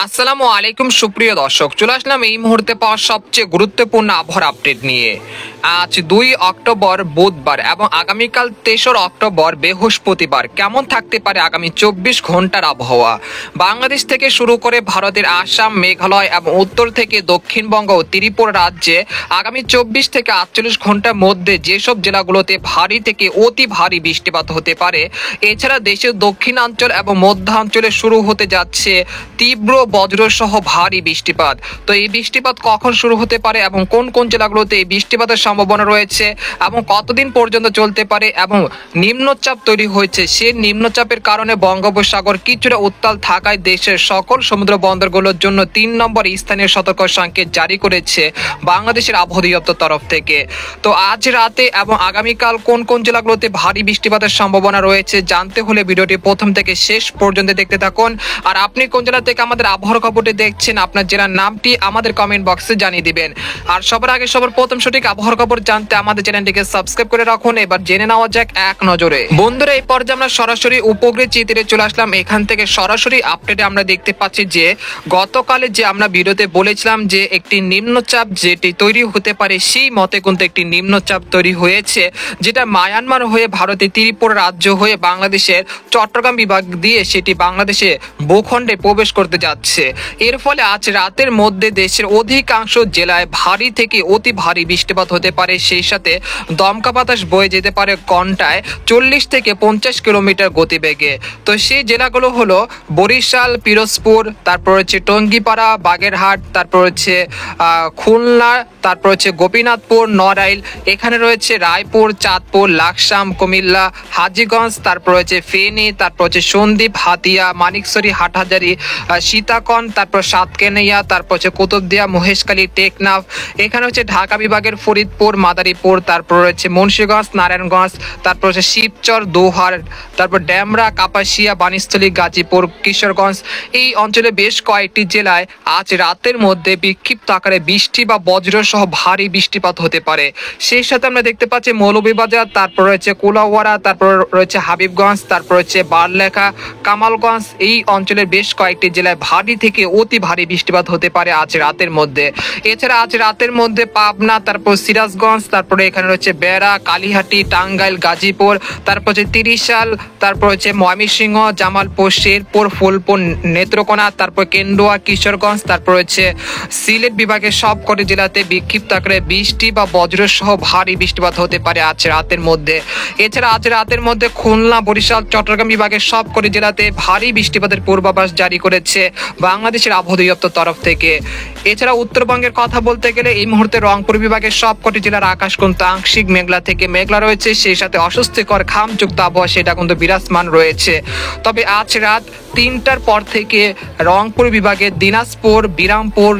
আসসালামু আলাইকুম সুপ্রিয় দর্শক, চলে আসলাম এই মুহূর্তে পাওয়া সবচেয়ে গুরুত্বপূর্ণ আবহাওয়ার আপডেট নিয়ে। আজ 2 অক্টোবর বুধবার এবং আগামীকাল 3 অক্টোবর বৃহস্পতিবার কেমন থাকতে পারে আগামী 24 ঘন্টার আবহাওয়া। বাংলাদেশ থেকে শুরু করে ভারতের আসাম, মেঘালয় এবং উত্তর থেকে দক্ষিণবঙ্গ ও ত্রিপুরা রাজ্যে আগামী 24 থেকে 48 ঘন্টার মধ্যে যেসব জেলাগুলোতে ভারী থেকে অতি ভারী বৃষ্টিপাত হতে পারে। এছাড়া দেশের দক্ষিণাঞ্চল এবং মধ্যাঞ্চলে শুরু হতে যাচ্ছে তীব্র বজ্রসহ ভারী বৃষ্টিপাত। তো এই বৃষ্টিপাত কখন শুরু হতে পারে এবং কোন কোন জেলাগুলোতে এই বৃষ্টিপাতের সম্ভাবনা রয়েছে এবং কতদিন পর্যন্ত চলতে পারে, এবং নিম্নচাপ তৈরি হয়েছে, সেই নিম্নচাপের কারণে বঙ্গোপসাগর কিছুটা উত্তাল থাকায় দেশের সকল সমুদ্র বন্দরগুলোর জন্য 3 নম্বর স্থানীয় সতর্ক সংকেত জারি করেছে বাংলাদেশের আবহাওয়া দপ্তর তরফ থেকে। তো আজ রাতে এবং আগামীকাল কোন কোন জেলাগুলোতে ভারী বৃষ্টিপাতের সম্ভাবনা রয়েছে জানতে হলে ভিডিওটি প্রথম থেকে শেষ পর্যন্ত দেখতে থাকুন। আর আপনি কোন জেলা থেকে আমাদের আবহাওয়ার খবরটি দেখছেন, আপনার জেলার নামটি আমাদের কমেন্ট বক্সে জানিয়ে দিবেন। আর সবার আগে সবার প্রথম সঠিক আবহাওয়ার খবর জানতে আমাদের চ্যানেলটিকে সাবস্ক্রাইব করে রাখুন। এবার জেনে নেওয়া যাক এক নজরে। বন্ধুরা, এই পর্যায়ে আমরা সরাসরি উপগ্রহ চিত্রে চলে আসলাম। এখান থেকে সরাসরি আপডেটে আমরা দেখতে পাচ্ছি যে গতকালে যে আমরা ভিডিওতে বলেছিলাম যে একটি নিম্নচাপ যেটি তৈরি হতে পারে, সেই মতে কিন্তু একটি নিম্নচাপ তৈরি হয়েছে, যেটা মায়ানমার হয়ে ভারতের ত্রিপুরা রাজ্য হয়ে বাংলাদেশের চট্টগ্রাম বিভাগ দিয়ে সেটি বাংলাদেশে ভূখণ্ডে প্রবেশ করতে যাচ্ছে। এর ফলে আজ রাতের মধ্যে দেশের অধিকাংশ জেলায় ভারী থেকে অতি ভারী বৃষ্টিপাত হতে পারে, সেই সাথে দমকা বাতাস বয়ে যেতে পারে ঘন্টায় 40 থেকে 50 কিলোমিটার গতিবেগে। তো সেই জেলাগুলো হলো বরিশাল, পিরোজপুর, তারপর হচ্ছে টঙ্গীপাড়া, বাগেরহাট, তারপর হচ্ছে খুলনা, তারপর হচ্ছে গোপীনাথপুর, নড়াইল, এখানে রয়েছে রায়পুর, চাঁদপুর, লাকসাম, কুমিল্লা, হাজীগঞ্জ, তারপর হচ্ছে ফেনী, তারপর হচ্ছে সন্দ্বীপ, হাতিয়া, মানিকছড়ি, হাটহাজারী, সীতাকন, তারপর সাতকেনিয়া, তারপর হচ্ছে কুতুবদিয়া, মহেশখালী, টেকনাফ, এখানে হচ্ছে ঢাকা বিভাগের ফরিদপুর, মাদারীপুর, তারপর হচ্ছে মুন্সিগঞ্জ, নারায়ণগঞ্জ, তারপর হচ্ছে শিবচর, দোহার, তারপর ড্যামরা, কাপাসিয়া, বাণীস্থলী, গাজীপুর, কিশোরগঞ্জ, এই অঞ্চলে বেশ কয়েকটি জেলায় আজ রাতের মধ্যে বিক্ষিপ্ত আকারে বৃষ্টি বা বজ্রসহ ভারী বৃষ্টিপাত হতে পারে। সেই সাথে আমরা দেখতে পাচ্ছি মৌলভীবাজার, তারপর রয়েছে কুলাউড়া, তারপর রয়েছে হাবিবগঞ্জ, তারপর হচ্ছে বারলেখা, কামালগঞ্জ, এই অঞ্চলের বেশ কয়েকটি জেলায় ভারী থেকে অতি ভারী বৃষ্টিপাত হতে পারে আজ রাতের মধ্যে। এছাড়া আজ রাতের মধ্যে পাবনা, তারপর সিরাজগঞ্জ, তারপরে এখানে রয়েছে বেড়া, কালীহাটি, টাঙ্গাইল, গাজীপুর, তারপর হচ্ছে তিরিশাল, তারপর হচ্ছে ময়মনসিংহ, জামালপুর, শেরপুর, ফুলপুর, নেত্রকোনা, তারপর কেন্দুয়া, কিশোরগঞ্জ, তারপর হচ্ছে সিলেট বিভাগের সবকটি জেলাতে বিক্ষিপ্ত আকারে বৃষ্টি বা বজ্রসহ ভারী বৃষ্টিপাত হতে পারে আজ রাতের মধ্যে। এছাড়া আজ রাতের মধ্যে খুলনা, বরিশাল, চট্টগ্রাম বিভাগের সবকটি জেলাতে ভারী বৃষ্টিপাতের পূর্বাভাস জারি করেছে বাংলাদেশের আবহাওয়া দপ্তর তরফ থেকে। এছাড়া উত্তরবঙ্গের কথা বলতে গেলে এই মুহূর্তে রংপুর বিভাগের সবকটি জেলার আকাশ কিন্তু আংশিক মেঘলা থেকে মেঘলা রয়েছে, সেই সাথে অস্বস্তিকর ঘামযুক্ত আবহাওয়া সেটা কিন্তু বিরাজমান রয়েছে। তবে আজ রাত 3টার পর থেকে রংপুর বিভাগের দিনাজপুর, বিরামপুর,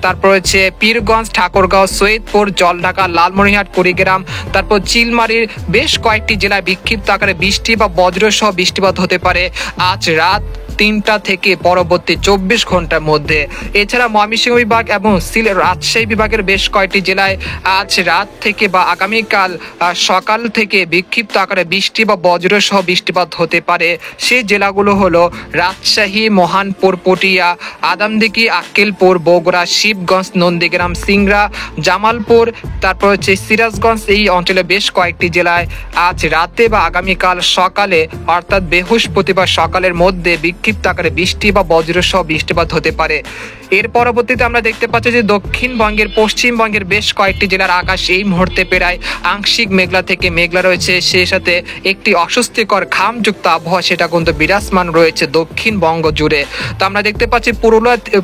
তারপর হচ্ছে পীরগঞ্জ, ঠাকুরগাঁও, সৈয়দপুর, জলঢাকা, লালমনিরহাট, কুড়িগ্রাম, তারপর চিলমারির বেশ কয়েকটি জেলায় বিক্ষিপ্ত আকারে বৃষ্টি বা বজ্রসহ বৃষ্টিপাত হতে পারে আজ রাত 3টা থেকে পরবর্তী 24 ঘন্টার মধ্যে। এছাড়া ময়মনসিংহ বিভাগ এবং রাজশাহী বিভাগের বেশ কয়েকটি জেলায় আজ রাত থেকে বা আগামীকাল সকাল থেকে বিক্ষিপ্ত আকারে বৃষ্টি বা বজ্রসহ বৃষ্টিপাত হতে পারে। সেই জেলাগুলো হলো রাজশাহী, মহানপুর, পটিয়া, আদামদিঘি, আক্কেলপুর, বগুড়া, শিবগঞ্জ, নন্দীগ্রাম, সিংড়া, জামালপুর, তারপর হচ্ছে সিরাজগঞ্জ, এই অঞ্চলে বেশ কয়েকটি জেলায় আজ রাতে বা আগামীকাল সকালে অর্থাৎ বৃহস্পতিবার সকালের মধ্যে বিক্ষিপ্ত আকারে বৃষ্টি বা বজ্রসহ বৃষ্টিপাত হতে পারে। এর পরবর্তীতে আমরা দেখতে পাচ্ছি যে দক্ষিণবঙ্গের, পশ্চিমবঙ্গের বেশ কয়েকটি জেলার আকাশ এই মুহূর্তে প্রায় আংশিক মেঘলা থেকে মেঘলা রয়েছে, সেই সাথে একটি অস্বস্তিকর ঘামযুক্ত আবহাওয়া সেটা কিন্তু বিরাজমান রয়েছে দক্ষিণবঙ্গ জুড়ে। তো আমরা দেখতে পাচ্ছি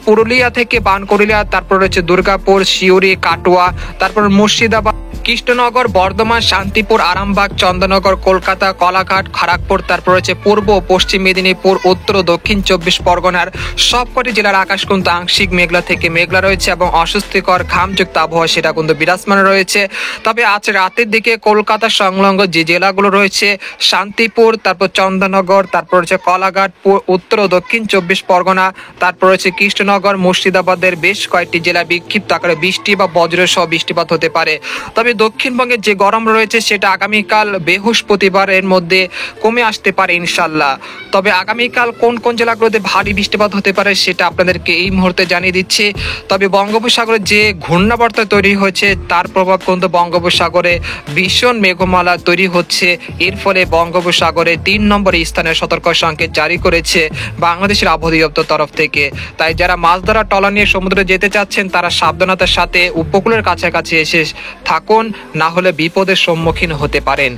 পুরুলিয়া থেকে বানকুড়িয়া, তারপর রয়েছে দুর্গাপুর, সিউড়ি, কাটোয়া, তারপর মুর্শিদাবাদ, কৃষ্ণনগর, বর্ধমান, শান্তিপুর, আরামবাগ, চন্দননগর, কলকাতা, কলাঘাট, খড়গপুর, তারপর হচ্ছে পূর্ব পশ্চিম মেদিনীপুর, উত্তর ও দক্ষিণ 24 পরগনার সবকটি জেলার আকাশ কিন্তু আংশিক মেঘলা থেকে মেঘলা রয়েছে এবং অস্বস্তিকর ঘামযুক্ত আবহাওয়া সেটা কিন্তু বিরাজমান রয়েছে। তবে আজ রাতের দিকে কলকাতা সংলগ্ন যে জেলাগুলো রয়েছে শান্তিপুর, তারপর চন্দননগর, তারপর হচ্ছে কলাঘাট, উত্তর ও দক্ষিণ 24 পরগনা, তারপর হচ্ছে কৃষ্ণনগর, মুর্শিদাবাদের বেশ কয়েকটি জেলায় বিক্ষিপ্ত আকারে বৃষ্টি বা বজ্রসহ বৃষ্টিপাত হতে পারে। তবে দক্ষিণবঙ্গে যে গরম রয়েছে সেটা আগামীকাল বৃহস্পতিবারের মধ্যে কমে আসতে পারে ইনশাল্লাহ। তবে আগামীকাল কোন কোন জেলাগুলোতে ভারী বৃষ্টিপাত হতে পারে সেটা আপনাদেরকে এই মুহূর্তে জানিয়ে দিচ্ছি। তবে বঙ্গোপসাগরে যে ঘূর্ণাবর্ত তৈরি হয়েছে তার প্রভাব কিন্তু বঙ্গোপসাগরে ভীষণ মেঘমালা তৈরি হচ্ছে। এর ফলে বঙ্গোপসাগরে 3 নম্বর স্থানে সতর্ক সংকেত জারি করেছে বাংলাদেশের আবহাওয়া দপ্তর তরফ থেকে। তাই যারা মাছ ধরা ট্রলার নিয়ে সমুদ্রে যেতে চাচ্ছেন তারা সাবধানতার সাথে উপকূলের কাছাকাছি এসে থাকুন, না হলে বিপদের সম্মুখীন হতে পারেন।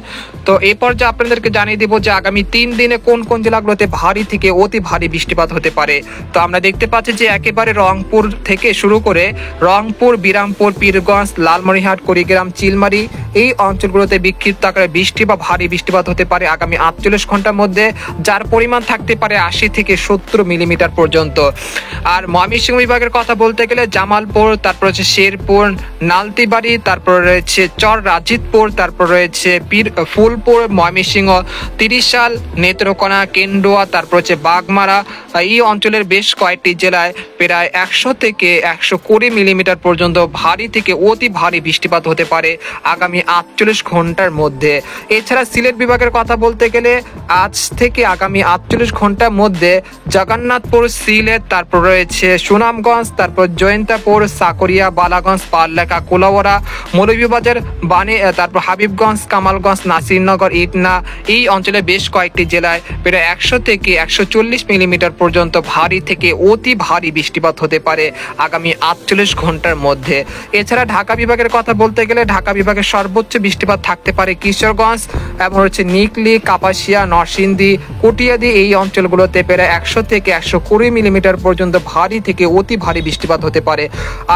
তো এই পর্যায়ে আপনাদেরকে জানিয়ে দিব যে আগামী 3 দিনে কোন কোন জেলাগুলোতে ভারী থেকে অতি ভারী বৃষ্টিপাত হতে পারে। তো আমরা দেখতে পাচ্ছি যে একেবারে রংপুর থেকে শুরু করে রংপুর, বিরামপুর, পীরগঞ্জ, লালমনিরহাট, কুড়িগ্রাম, চিলমারি এই অঞ্চলগুলোতে বিক্ষিপ্ত আকারে বৃষ্টি বা ভারী বৃষ্টিপাত হতে পারে আগামী 48 ঘন্টার মধ্যে, যার পরিমাণ থাকতে পারে 80 থেকে 70 মিলিমিটার পর্যন্ত। আর ময়মনসিংহ বিভাগের কথা বলতে গেলে জামালপুর, তারপর হচ্ছে শেরপুর, নালতিবাড়ি, তারপর রয়েছে চর রাজিতপুর, তারপর রয়েছে ফুলপুর, ময়মনসিংহ, তিরিশাল, নেত্রকোনা, কেন্দুয়া, তারপর হচ্ছে বাগমারা এই অঞ্চলের বেশ কয়েকটি জেলায় প্রায় 100 থেকে 120 মিলিমিটার পর্যন্ত ভারী থেকে অতি ভারী বৃষ্টিপাত হতে পারে আগামী 48 ঘন্টার মধ্যে। এছাড়া সিলেট বিভাগের কথা বলতে গেলে আজ থেকে আগামী 48 ঘন্টার মধ্যে জগন্নাথপুর, সিলেট, তারপর রয়েছে সুনামগঞ্জ, তারপর জয়ন্তাপুর, সাকরিয়া, বালাগঞ্জ, পারলেখা, কুলাউড়া, মৌলভীবাজার, তারপর হাবিবগঞ্জ, কামালগঞ্জ, নাসিরনগর, ইটনা এই অঞ্চলে বেশ কয়েকটি জেলায় প্রায় 100 থেকে 140 মিলিমিটার পর্যন্ত ভারী থেকে অতি ভারী বৃষ্টিপাত হতে পারে আগামী 48 ঘন্টার মধ্যে। এছাড়া ঢাকা বিভাগের কথা বলতে গেলে ঢাকা বিভাগের সর্বোচ্চ বৃষ্টিপাত থাকতে পারে কিশোরগঞ্জ এবং হচ্ছে নিকলি, কাপাসিয়া, নরসিংদী, কটিয়াদি এই অঞ্চলগুলোতে প্রায় 100 থেকে 120 মিলিমিটার পর্যন্ত ভারী থেকে অতি ভারী বৃষ্টিপাত হতে পারে।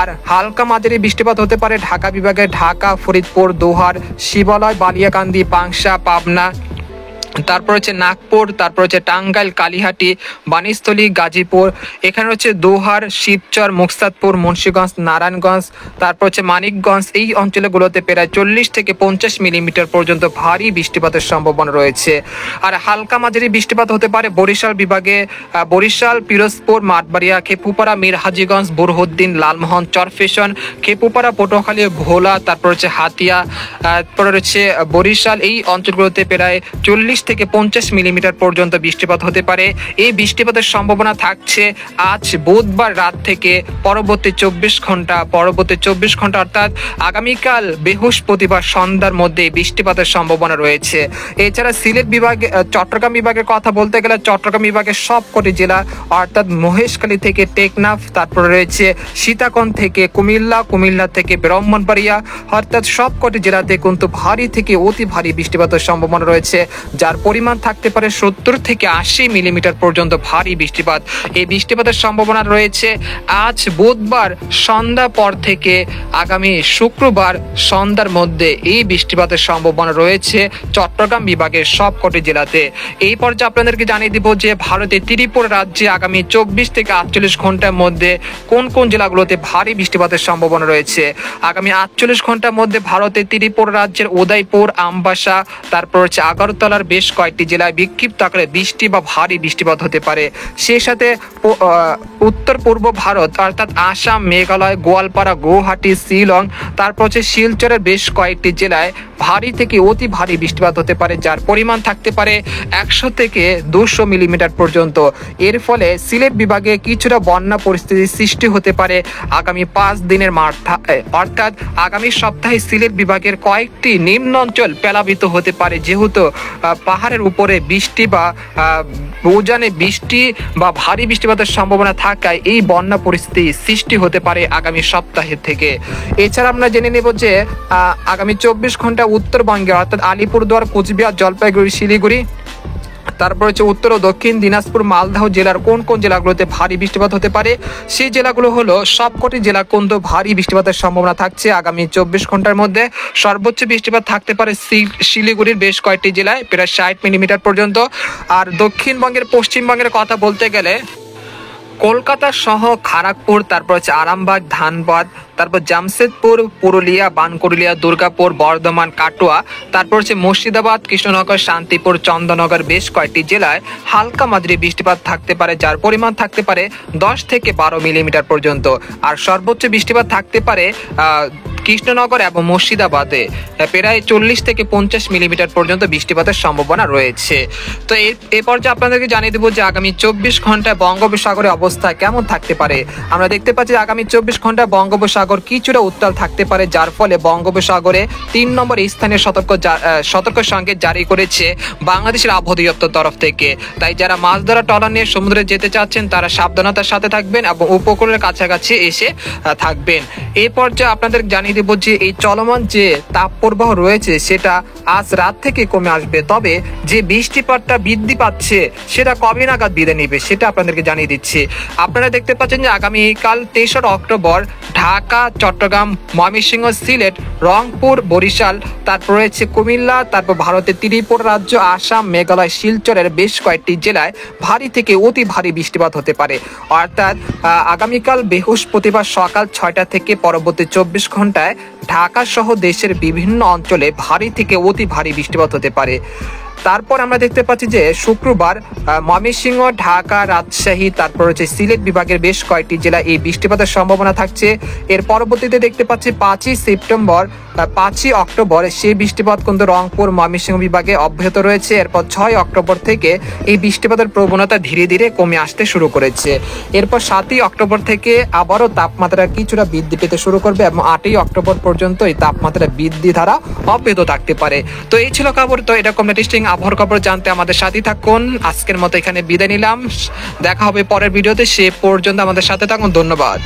আর হালকা মাঝারি বৃষ্টিপাত হতে পারে ঢাকা বিভাগে ঢাকা, ফরিদপুর, দোহার, শিবালয়, বালিয়াকান্দি, পাংশা, পাবনা, তারপর হচ্ছে নাগপুর, তারপর হচ্ছে টাঙ্গাইল, কালিহাটি, বানিস্থলী, গাজীপুর, এখানে হচ্ছে দোহার, শিবচর, মুকসাদপুর, মুন্সিগঞ্জ, নারায়ণগঞ্জ, তারপর হচ্ছে মানিকগঞ্জ এই অঞ্চলগুলোতে প্রায় 40 থেকে 50 মিলিমিটার পর্যন্ত ভারী বৃষ্টিপাতের সম্ভাবনা রয়েছে। আর হালকা মাঝারি বৃষ্টিপাত হতে পারে বরিশাল বিভাগে বরিশাল, পিরোজপুর, মাঠবাড়িয়া, খেপুপাড়া, মিরহাজিগঞ্জ, বুরহুদ্দিন, লালমোহন, চরফেশন, খেপুপাড়া, পটুয়াখালী, ভোলা, তারপর হচ্ছে হাতিয়া, তারপর হচ্ছে বরিশাল এই অঞ্চলগুলোতে প্রায় 40 থেকে 50 মিলিমিটার পর্যন্ত বৃষ্টিপাত হতে পারে। এই বৃষ্টিপাতের সম্ভাবনা থাকছে আজ বুধবার রাত থেকে পরবর্তী 24 ঘন্টা অর্থাৎ আগামীকাল বৃহস্পতিবার সন্ধ্যার মধ্যে বৃষ্টিপাতের সম্ভাবনা রয়েছে। এছাড়া সিলেট বিভাগে চট্টগ্রাম বিভাগের কথা বলতে গেলে চট্টগ্রাম বিভাগের সবকটি জেলা অর্থাৎ মহেশখালী থেকে টেকনাফ, তারপর রয়েছে সীতাকুণ্ড থেকে কুমিল্লা থেকে ব্রাহ্মণবাড়িয়া অর্থাৎ সবকটি জেলাতে কিন্তু ভারী থেকে অতি ভারী বৃষ্টিপাতের সম্ভাবনা রয়েছে, যার পরিমাণ থাকতে পারে 70 থেকে 80 মিলিমিটার পর্যন্ত ভারী বৃষ্টিপাত। এই বৃষ্টিপাতের সম্ভাবনা রয়েছে আজ বুধবার সন্ধ্যা পর থেকে আগামী শুক্রবার সন্ধ্যার মধ্যে এই বৃষ্টিপাতের সম্ভাবনা রয়েছে চট্টগ্রাম বিভাগের সবকটি জেলাতে। এই পর্যায়ে আপনাদেরকে জানিয়ে দিব যে ভারতের ত্রিপুরা রাজ্যে আগামী 24 থেকে 48 ঘন্টার মধ্যে কোন কোন জেলাগুলোতে ভারী বৃষ্টিপাতের সম্ভাবনা রয়েছে। আগামী 48 ঘন্টার মধ্যে ভারতের ত্রিপুরা রাজ্যের উদয়পুর, আমবাসা, তারপর হচ্ছে আগরতলার বেশ কয়েকটি জেলায় বিক্ষিপ্ত আকারে বৃষ্টি বা ভারী বৃষ্টিপাত হতে পারে। সেই সাথে উত্তর পূর্ব ভারত অর্থাৎ আসাম, মেঘালয়, গোয়ালপাড়া, গুয়াহাটি, শিলং, তারপর হচ্ছে শিলচরের বেশ কয়েকটি জেলায় ভারী থেকে অতি ভারী বৃষ্টিপাত হতে পারে, যার পরিমাণ থাকতে পারে 100 থেকে 200 মিলিমিটার পর্যন্ত। এর ফলে সিলেট বিভাগে কিছুটা বন্যা পরিস্থিতির সৃষ্টি হতে পারে আগামী 5 দিনের মাথায়, অর্থাৎ আগামী সপ্তাহে সিলেট বিভাগের কয়েকটি নিম্ন অঞ্চল প্লাবিত হতে পারে, যেহেতু পাহাড়ের উপরে বৃষ্টি বা উজানে বৃষ্টি বা ভারী বৃষ্টিপাতের সম্ভাবনা থাকায় এই বন্যা পরিস্থিতি সৃষ্টি হতে পারে আগামী সপ্তাহের থেকে। এছাড়া আমরা জেনে নেব যে আগামী 24 ঘন্টা উত্তরবঙ্গে অর্থাৎ আলিপুরদুয়ার, কোচবিহার, জলপাইগুড়ি, শিলিগুড়ি, তারপর হচ্ছে উত্তর ও দক্ষিণ দিনাজপুর, মালদহ জেলার কোন কোন জেলাগুলোতে ভারী বৃষ্টিপাত হতে পারে। সেই জেলাগুলো হলো সবকটি জেলা কিন্তু ভারী বৃষ্টিপাতের সম্ভাবনা থাকছে আগামী 24 ঘন্টার মধ্যে। সর্বোচ্চ বৃষ্টিপাত থাকতে পারে শিলিগুড়ির বেশ কয়েকটি জেলায় প্রায় 60 মিলিমিটার পর্যন্ত। আর দক্ষিণবঙ্গের পশ্চিমবঙ্গের কথা বলতে গেলে কলকাতা সহ খড়গপুর, তারপর হচ্ছে আরামবাগ, ধানবাদ, তারপর জামশেদপুর, পুরুলিয়া, বানকুরুলিয়া, দুর্গাপুর, বর্ধমান, কাটোয়া, তারপর হচ্ছে মুর্শিদাবাদ, কৃষ্ণনগর, শান্তিপুর, চন্দননগর বেশ কয়েকটি জেলায় হালকা মাঝারি বৃষ্টিপাত থাকতে পারে, যার পরিমাণ থাকতে পারে 10 থেকে 12 মিলিমিটার পর্যন্ত। আর সর্বোচ্চ বৃষ্টিপাত থাকতে পারে কৃষ্ণনগর এবং মুর্শিদাবাদে প্রায় 40 থেকে 50 মিলিমিটার পর্যন্ত বৃষ্টিপাতের সম্ভাবনা রয়েছে। তো এই পর্যায়ে আপনাদেরকে জানিয়ে দেবো যে আগামী 24 ঘন্টায় বঙ্গোপসাগরের অবস্থা কেমন থাকতে পারে। আমরা দেখতে পাচ্ছি আগামী 24 ঘন্টায় বঙ্গোপসাগর কিছুটা উত্তাল থাকতে পারে, যার ফলে বঙ্গোপসাগরে 3 নম্বর স্থানীয় সতর্ক সংকেত জারি করেছে বাংলাদেশের আবহাওয়া দপ্তর তরফ থেকে। তাই যারা মাছ ধরা ট্রলার নিয়ে সমুদ্রে যেতে চাচ্ছেন তারা সাবধানতার সাথে থাকবেন এবং উপকূলের কাছাকাছি এসে থাকবেন। এই পর্যায়ে আপনাদের জানিয়ে দেব যে এই চলমান যে তাপপ্রবাহ রয়েছে সেটা আজ রাত থেকে কমে আসবে, তবে যে বৃষ্টিপাতটা বৃদ্ধি পাচ্ছে সেটা কবে নাগাদ বিদায় নিবে সেটা আপনাদেরকে জানিয়ে দিচ্ছি। আপনারা দেখতে পাচ্ছেন যে আগামীকাল 23 অক্টোবর ঢাকা, চট্টগ্রাম, ময়মনসিংহ, সিলেট, রংপুর, বরিশাল, তারপর রয়েছে কুমিল্লা, তারপর ভারতের ত্রিপুরা রাজ্য, আসাম, মেঘালয়, শিলচরের বেশ কয়েকটি জেলায় ভারী থেকে অতি ভারী বৃষ্টিপাত হতে পারে। অর্থাৎ আগামীকাল বৃহস্পতিবার সকাল 6টা থেকে পরবর্তী 24 ঘন্টায় ঢাকা সহ দেশের বিভিন্ন অঞ্চলে ভারী থেকে অতি ভারী বৃষ্টিপাত হতে পারে। তারপর আমরা দেখতে পাচ্ছি যে শুক্রবার ময়মনসিংহ, ঢাকা, রাজশাহী, তারপর হচ্ছে সিলেট বিভাগের বেশ কয়েকটি জেলায় এই বৃষ্টিপাতের সম্ভাবনা থাকছে। এর পরবর্তীতে দেখতে পাচ্ছি 5ই অক্টোবর সেই বৃষ্টিপাত কিন্তু রংপুর, ময়মনসিংহ বিভাগে অব্যাহত রয়েছে। এরপর 6 অক্টোবর থেকে এই বৃষ্টিপাতের প্রবণতা ধীরে ধীরে কমে আসতে শুরু করেছে। এরপর 7ই অক্টোবর থেকে আবারও তাপমাত্রা কিছুটা বৃদ্ধি পেতে শুরু করবে এবং 8ই অক্টোবর পর্যন্ত এই তাপমাত্রা বৃদ্ধি ধারা অব্যাহত থাকতে পারে। তো এই ছিল খবর। তো এরকম লেটেস্টিং আবহাওয়ার খবর জানতে আমাদের সাথেই থাকুন। আজকের মতো এখানে বিদায় নিলাম, দেখা হবে পরের ভিডিওতে। সে পর্যন্ত আমাদের সাথে থাকুন। ধন্যবাদ।